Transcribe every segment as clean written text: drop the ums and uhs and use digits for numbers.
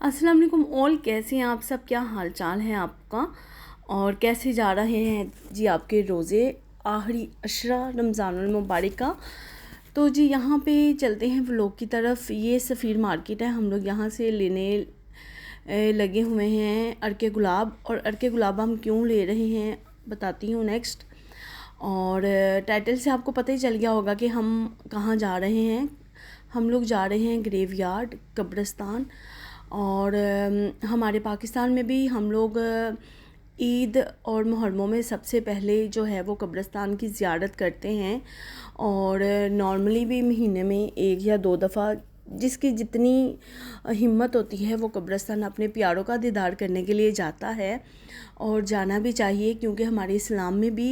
अस्सलाम वालेकुम ऑल, कैसे हैं आप सब? क्या हाल चाल है आपका और कैसे जा रहे हैं जी आपके रोज़े आखिरी अशरा रमज़ानुल मुबारक का। तो जी यहाँ पे चलते हैं व्लॉग की तरफ। ये सफ़ीर मार्केट है, हम लोग यहाँ से लेने लगे हुए हैं अरके गुलाब। और अरके गुलाब हम क्यों ले रहे हैं बताती हूँ नेक्स्ट। और टाइटल से आपको पता ही चल गया होगा कि हम कहाँ जा रहे हैं। हम लोग जा रहे हैं ग्रेवयार्ड कब्रिस्तान। और हमारे पाकिस्तान में भी हम लोग ईद और मुहर्रमों में सबसे पहले जो है वो कब्रिस्तान की ज़ियारत करते हैं। और नॉर्मली भी महीने में एक या दो दफ़ा जिसकी जितनी हिम्मत होती है वो कब्रिस्तान अपने प्यारों का दीदार करने के लिए जाता है। और जाना भी चाहिए क्योंकि हमारे इस्लाम में भी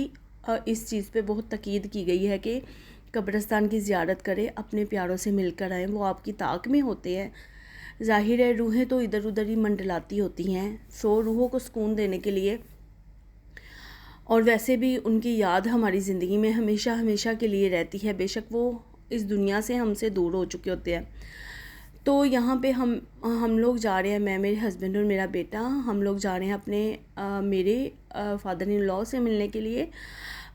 इस चीज़ पे बहुत तकीद की गई है कि कब्रिस्तान की ज़ियारत करें, अपने प्यारों से मिलकर आएँ। वो आपकी ताक में होते हैं। ज़ाहिर है रूहें तो इधर उधर ही मंडलाती होती हैं, सो रूहों को सुकून देने के लिए। और वैसे भी उनकी याद हमारी ज़िंदगी में हमेशा हमेशा के लिए रहती है, बेशक वो इस दुनिया से हमसे दूर हो चुके होते हैं। तो यहाँ पे हम लोग जा रहे हैं, मैं, मेरे हस्बैंड और मेरा बेटा, हम लोग जा रहे हैं अपने मेरे फादर इन लॉ से मिलने के लिए।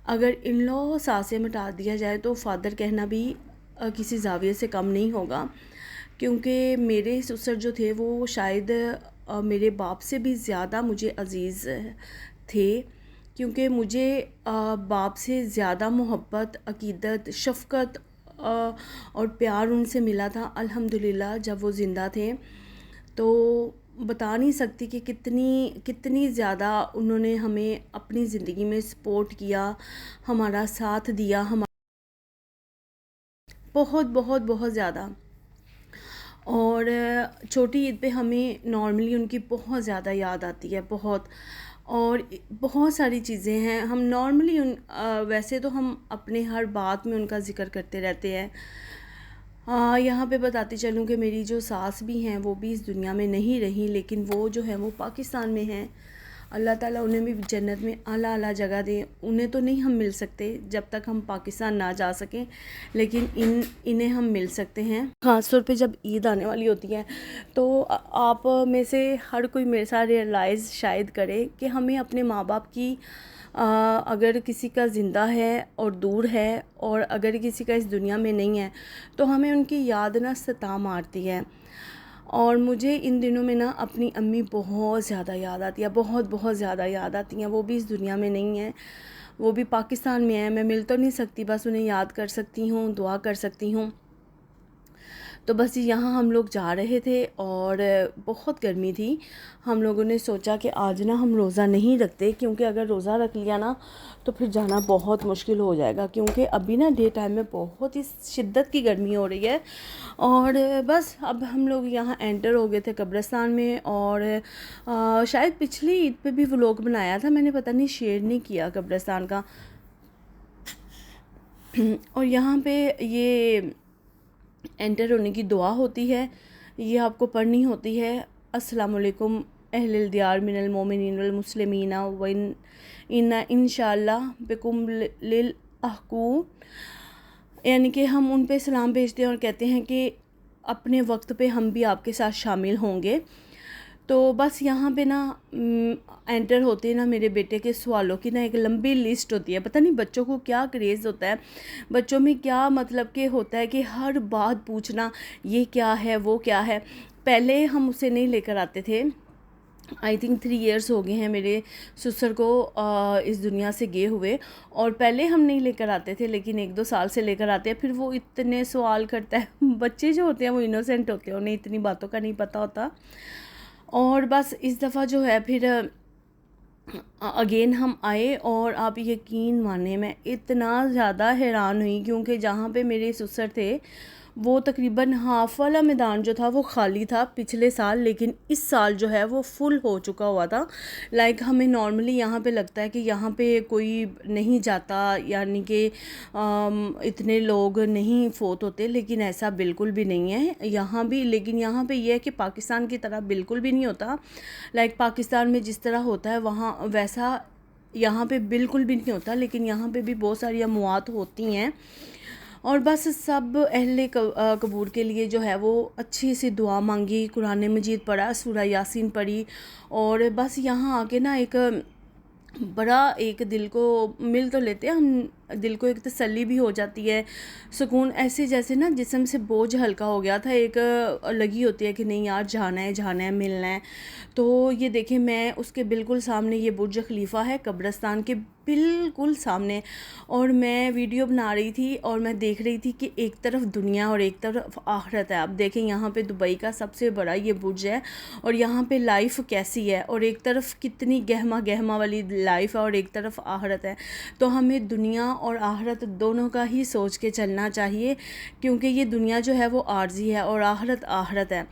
अगर इन लॉ साथ से मिटा दिया जाए तो फादर कहना भी किसी ज़ाविये से कम नहीं होगा, क्योंकि मेरे ससुर जो थे वो शायद मेरे बाप से भी ज़्यादा मुझे अज़ीज़ थे। क्योंकि मुझे बाप से ज़्यादा मोहब्बत, अक़ीदत, शफ़क़त और प्यार उनसे मिला था अल्हम्दुलिल्लाह जब वो ज़िंदा थे। तो बता नहीं सकती कि कितनी ज़्यादा उन्होंने हमें अपनी ज़िंदगी में सपोर्ट किया, हमारा साथ दिया, बहुत बहुत बहुत ज़्यादा। और छोटी ईद पे हमें नॉर्मली उनकी बहुत ज़्यादा याद आती है, बहुत। और बहुत सारी चीज़ें हैं, हम नॉर्मली वैसे तो हम अपने हर बात में उनका ज़िक्र करते रहते हैं। यहाँ पे बताती चलूँ कि मेरी जो सास भी हैं वो भी इस दुनिया में नहीं रही, लेकिन वो जो है वो पाकिस्तान में हैं। अल्लाह ताला उन्हें भी जन्नत में आला आला जगह दें। उन्हें तो नहीं हम मिल सकते जब तक हम पाकिस्तान ना जा सकें, लेकिन इन्हें हम मिल सकते हैं। ख़ास तौर पे जब ईद आने वाली होती है तो आप में से हर कोई मेरे साथ रियलाइज़ शायद करे कि हमें अपने माँ बाप की अगर किसी का ज़िंदा है और दूर है, और अगर किसी का इस दुनिया में नहीं है, तो हमें उनकी याद ना सता मारती है। और मुझे इन दिनों में ना अपनी अम्मी बहुत ज़्यादा याद आती है, बहुत बहुत ज़्यादा याद आती हैं। वो भी इस दुनिया में नहीं है, वो भी पाकिस्तान में है। मैं मिल तो नहीं सकती, बस उन्हें याद कर सकती हूँ, दुआ कर सकती हूँ। तो बस यहाँ हम लोग जा रहे थे और बहुत गर्मी थी। हम लोगों ने सोचा कि आज ना हम रोज़ा नहीं रखते, क्योंकि अगर रोज़ा रख लिया ना तो फिर जाना बहुत मुश्किल हो जाएगा, क्योंकि अभी ना डे टाइम में बहुत ही शिद्दत की गर्मी हो रही है। और बस अब हम लोग यहाँ एंटर हो गए थे कब्रिस्तान में। और शायद पिछली ईद पे भी व्लॉग बनाया था मैंने, पता नहीं शेयर नहीं किया कब्रिस्तान का। और यहाँ पे ये एंटर होने की दुआ होती है, ये आपको पढ़नी होती है। अस्सलामुअलैकुम अहलिल दियार मिनल मोमिनीन वल मुस्लिमीना व इन्ना इंशाअल्लाह बिकुम लिल अहकून। यानी कि हम उन पे सलाम भेजते हैं और कहते हैं कि अपने वक्त पे हम भी आपके साथ शामिल होंगे। तो बस यहाँ पे ना एंटर होते ना मेरे बेटे के सवालों की ना एक लंबी लिस्ट होती है। पता नहीं बच्चों को क्या क्रेज़ होता है, बच्चों में क्या मतलब कि होता है कि हर बात पूछना, ये क्या है वो क्या है। पहले हम उसे नहीं लेकर आते थे। आई थिंक 3 इयर्स हो गए हैं मेरे ससुर को इस दुनिया से गए हुए, और पहले हम नहीं लेकर आते थे, लेकिन 1-2 साल से लेकर आते हैं। फिर वो इतने सवाल करता है बच्चे जो होते हैं वो इनोसेंट होते हैं, उन्हें इतनी बातों का नहीं पता होता। और बस इस दफ़ा जो है फिर अगेन हम आए, और आप यकीन माने मैं इतना ज़्यादा हैरान हुई, क्योंकि जहाँ पे मेरे ससुर थे वो तकरीबन हाफ़ वाला मैदान जो था वो खाली था पिछले साल, लेकिन इस साल जो है वो फुल हो चुका हुआ था। लाइक हमें नॉर्मली यहाँ पे लगता है कि यहाँ पे कोई नहीं जाता, यानी कि इतने लोग नहीं फोत होते, लेकिन ऐसा बिल्कुल भी नहीं है यहाँ भी। लेकिन यहाँ पे ये है कि पाकिस्तान की तरह बिल्कुल भी नहीं होता। लाइक पाकिस्तान में जिस तरह होता है वहाँ वैसा यहाँ पे बिल्कुल भी नहीं होता, लेकिन यहाँ पे भी बहुत सारी अमवात होती हैं। और बस सब अहले कबूल के लिए जो है वो अच्छी सी दुआ मांगी, कुरान मजीद पढ़ा, सूरह यासीन पढ़ी। और बस यहाँ आके ना एक बड़ा एक दिल को मिल तो लेते हैं हम, दिल को एक तसल्ली भी हो जाती है, सुकून, ऐसे जैसे ना जिस्म से बोझ हल्का हो गया था, एक लगी होती है कि नहीं यार जाना है मिलना है। तो ये देखें, मैं उसके बिल्कुल सामने, ये बुर्ज खलीफा है कब्रिस्तान के बिल्कुल सामने, और मैं वीडियो बना रही थी और मैं देख रही थी कि एक तरफ दुनिया और एक तरफ आखिरत है। आप देखें यहाँ पे दुबई का सबसे बड़ा ये बुर्ज है और यहाँ पे लाइफ कैसी है, और एक तरफ कितनी गहमा गहमा वाली लाइफ है और एक तरफ आखिरत है। तो हमें दुनिया और आखिरत दोनों का ही सोच के चलना चाहिए, क्योंकि ये दुनिया जो है वो आर्जी है और आखिरत आखिरत है।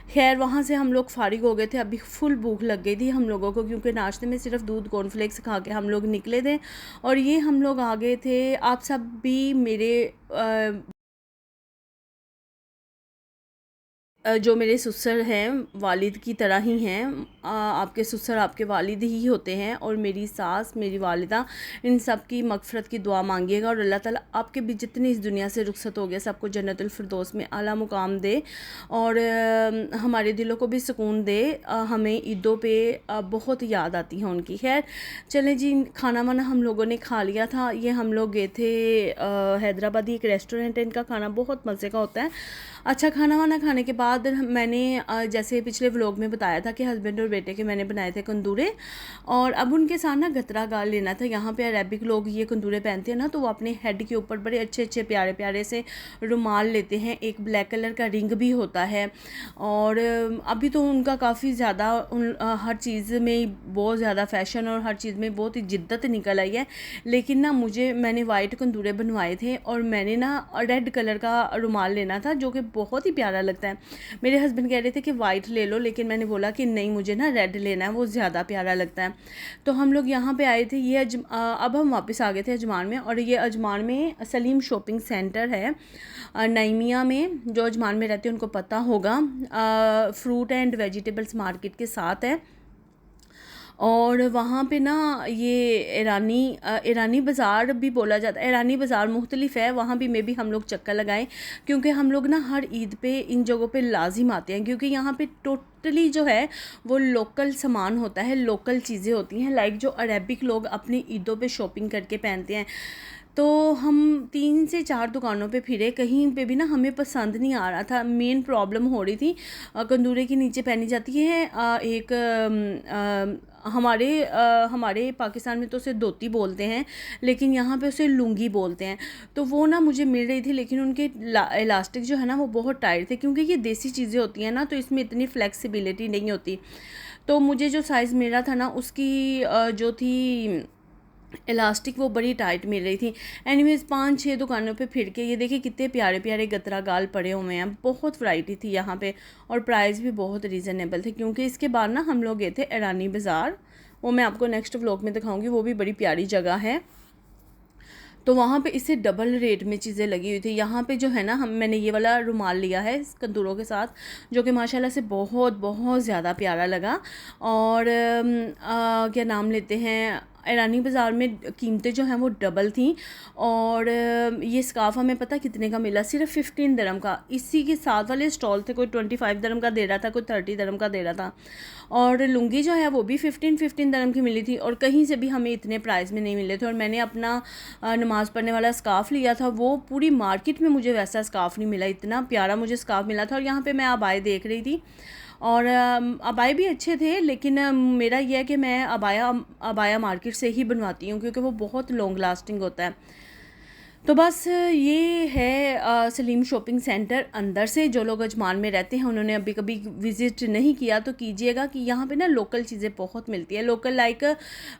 खैर वहाँ से हम लोग फारिग हो गए थे, अभी फुल भूख लग गई थी हम लोगों को, क्योंकि नाश्ते में सिर्फ दूध कॉर्नफ्लेक्स खा के हम लोग निकले थे और ये हम लोग आ गए थे। आप सब भी मेरे जो मेरे ससुर हैं वालिद की तरह ही हैं, आपके ससुर आपके वालिद ही होते हैं, और मेरी सास, मेरी वालिदा, इन सब की मगफ़रत की दुआ मांगिएगा और अल्लाह ताला आपके भी जितने इस दुनिया से रुखसत हो गए सबको जन्नतुल फिरदौस में आला मुकाम दे और हमारे दिलों को भी सुकून दे। हमें ईदों पे बहुत याद आती है उनकी। खैर चलें जी, खाना वाना हम लोगों ने खा लिया था। ये हम लोग गए थे हैदराबादी एक रेस्टोरेंट है, इनका खाना बहुत मज़े का होता है। अच्छा, खाना वाना खाने के बाद मैंने जैसे पिछले व्लॉग में बताया था कि हस्बैंड और बेटे के मैंने बनाए थे कंदूरे, और अब उनके साथ ना गतरा गाल लेना था। यहाँ पे अरेबिक लोग ये कंदूरे पहनते हैं ना, तो वो अपने हेड के ऊपर बड़े अच्छे अच्छे प्यारे प्यारे से रुमाल लेते हैं, एक ब्लैक कलर का रिंग भी होता है। और अभी तो उनका काफ़ी ज़्यादा हर चीज़ में बहुत ज़्यादा फ़ैशन और हर चीज़ में बहुत ही जिद्दत निकल आई है। लेकिन ना मैंने वाइट कंदूरे बनवाए थे और मैंने ना रेड कलर का रुमाल लेना था, जो कि बहुत ही प्यारा लगता है। मेरे हस्बैंड कह रहे थे कि वाइट ले लो, लेकिन मैंने बोला कि नहीं, मुझे ना रेड लेना है, वो ज़्यादा प्यारा लगता है। तो हम लोग यहाँ पे आए थे, ये अब हम वापस आ गए थे अजमान में, और ये अजमान में सलीम शॉपिंग सेंटर है नाइमिया में। जो अजमान में रहते हैं उनको पता होगा, फ्रूट एंड वेजिटेबल्स मार्केट के साथ है। और वहाँ पे ना ये ईरानी बाज़ार भी बोला जाता है, ईरानी बाज़ार मुख्तलिफ है, वहाँ भी में भी हम लोग चक्कर लगाएं, क्योंकि हम लोग ना हर ईद पे इन जगहों पे लाजिम आते हैं, क्योंकि यहाँ पे टोटली जो है वो लोकल सामान होता है, लोकल चीज़ें होती हैं, लाइक जो अरेबिक लोग अपनी ईदों पे शॉपिंग करके पहनते हैं। तो हम 3 से 4 दुकानों पे फिरे, कहीं पे भी ना हमें पसंद नहीं आ रहा था। मेन प्रॉब्लम हो रही थी, कंदूरे के नीचे पहनी जाती है एक हमारे पाकिस्तान में तो उसे धोती बोलते हैं, लेकिन यहाँ पे उसे लुंगी बोलते हैं। तो वो ना मुझे मिल रही थी, लेकिन उनके इलास्टिक जो है ना वो बहुत टाइट थे, क्योंकि ये देसी चीज़ें होती हैं ना, तो इसमें इतनी फ्लेक्सिबिलिटी नहीं होती। तो मुझे जो साइज़ मिल रहा था ना उसकी जो थी इलास्टिक वो बड़ी टाइट मिल रही थी। एनीवेज़ 5-6 दुकानों पे फिर के ये देखिए कितने प्यारे प्यारे गतरा गाल पड़े हुए हैं, बहुत वैरायटी थी यहाँ पे, और प्राइस भी बहुत रीज़नेबल थे। क्योंकि इसके बाद ना हम लोग गए थे ईरानी बाज़ार, वो मैं आपको नेक्स्ट व्लॉग में दिखाऊंगी, वो भी बड़ी प्यारी जगह है। तो वहाँ पे इससे डबल रेट में चीज़ें लगी हुई थी। यहाँ पे जो है ना मैंने ये वाला रुमाल लिया है कंदूरों के साथ, जो कि माशाल्लाह से बहुत बहुत ज़्यादा प्यारा लगा। और क्या नाम लेते हैं, ईरानी बाज़ार में कीमतें जो हैं वो डबल थी। और ये स्कार्फ़ हमें पता कितने का मिला, सिर्फ 15 दिरहम का। इसी के साथ वाले स्टॉल थे, कोई 25 दिरहम का दे रहा था, कोई 30 दिरहम का दे रहा था। और लुंगी जो है वो भी 15 दिरहम की मिली थी, और कहीं से भी हमें इतने प्राइस में नहीं मिले थे। और मैंने अपना नमाज़ पढ़ने वाला स्कार्फ़ लिया था, वो पूरी मार्केट में मुझे वैसा स्कार्फ़ नहीं मिला, इतना प्यारा मुझे स्कार्फ़ मिला था। और यहाँ पे मैं अबाए देख रही थी, और अबाए भी अच्छे थे, लेकिन मेरा यह है कि मैं अबाया मार्केट से ही बनवाती हूँ, क्योंकि वो बहुत लॉन्ग लास्टिंग होता है। तो बस ये है सलीम शॉपिंग सेंटर। अंदर से जो लोग अजमान में रहते हैं, उन्होंने अभी कभी विज़िट नहीं किया तो कीजिएगा, कि यहाँ पे ना लोकल चीज़ें बहुत मिलती है। लोकल लाइक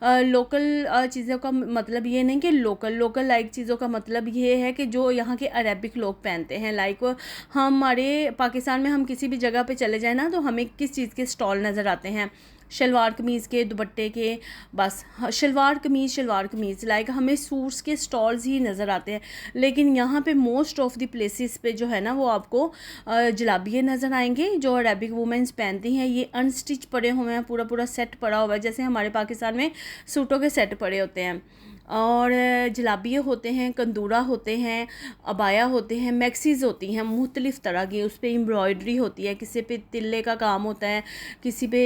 लोकल चीज़ों का मतलब ये नहीं कि लोकल लाइक चीज़ों का मतलब ये है कि जो यहाँ के अरेबिक लोग पहनते हैं। लाइक हमारे पाकिस्तान में हम किसी भी जगह पे चले जाए ना, तो हमें किस चीज़ के स्टॉल नज़र आते हैं, शलवार कमीज़ के, दुपट्टे के, बस शलवार कमीज़ लाइक हमें सूट्स के स्टॉल्स ही नज़र आते हैं। लेकिन यहाँ पे मोस्ट ऑफ़ द प्लेसेस पे जो है ना वो आपको जलाबिये नज़र आएंगे, जो अरेबिक वुमेंस पहनती हैं। ये अनस्टिच पड़े हुए हैं, पूरा सेट पड़ा हुआ है, जैसे हमारे पाकिस्तान में सूटों के सेट पड़े होते हैं। और जलाबिये होते हैं, कंदूरा होते हैं, अबाया होते हैं, मैक्सीज़ होती हैं मुख्तलिफ़ तरह की, उस पर एम्ब्रॉयडरी होती है, किसी पे तिल्ले का काम होता है, किसी पे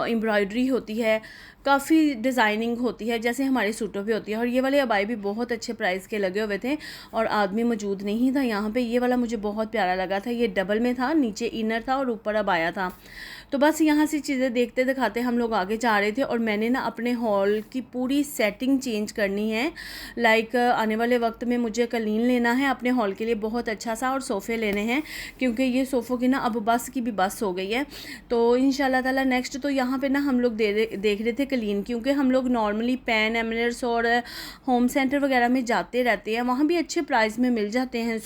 एम्ब्रॉयडरी होती है, काफ़ी डिज़ाइनिंग होती है जैसे हमारे सूटों पे होती है। और ये वाले अबाए भी बहुत अच्छे प्राइस के लगे हुए थे और आदमी मौजूद नहीं था यहाँ पे। ये वाला मुझे बहुत प्यारा लगा था, ये डबल में था, नीचे इनर था और ऊपर अबाया था। तो बस यहाँ से चीज़ें देखते दिखाते हम लोग आगे जा रहे थे और मैंने ना अपने हॉल की पूरी सेटिंग चेंज करनी है। लाइक आने वाले वक्त में मुझे कलीन लेना है अपने हॉल के लिए बहुत अच्छा सा, और सोफ़े लेने हैं क्योंकि ये सोफ़ों की ना अब बस की भी बस हो गई है। तो इंशाल्लाह ताला नेक्स्ट तो यहाँ पे ना हम लोग देख रहे थे कलीन, क्योंकि हम लोग नॉर्मली पैन एमरेट्स और होम सेंटर वगैरह में जाते रहते हैं, वहाँ भी अच्छे प्राइस में मिल जाते हैं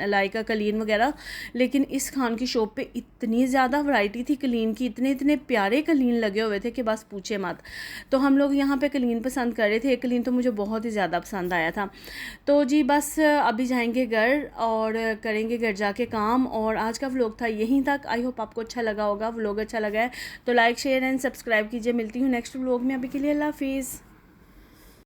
लाइक कलीन वगैरह। लेकिन इस खान की शॉप पे इतनी ज़्यादा वैरायटी थी कलीन की, इतने इतने प्यारे कलीन लगे हुए थे कि बस पूछे मत। तो हम लोग यहाँ पे कलीन पसंद कर रहे थे, एक कलीन तो मुझे बहुत ही ज़्यादा पसंद आया था। तो जी बस अभी जाएंगे घर और करेंगे घर जाके काम। और आज का व्लॉग था यहीं तक। आई होप आपको अच्छा लगा होगा। व्लॉग अच्छा लगा है तो लाइक शेयर एंड सब्सक्राइब कीजिए। मिलती हूँ नेक्स्ट व्लॉग में, अभी के लिए अल्लाह हाफिज़।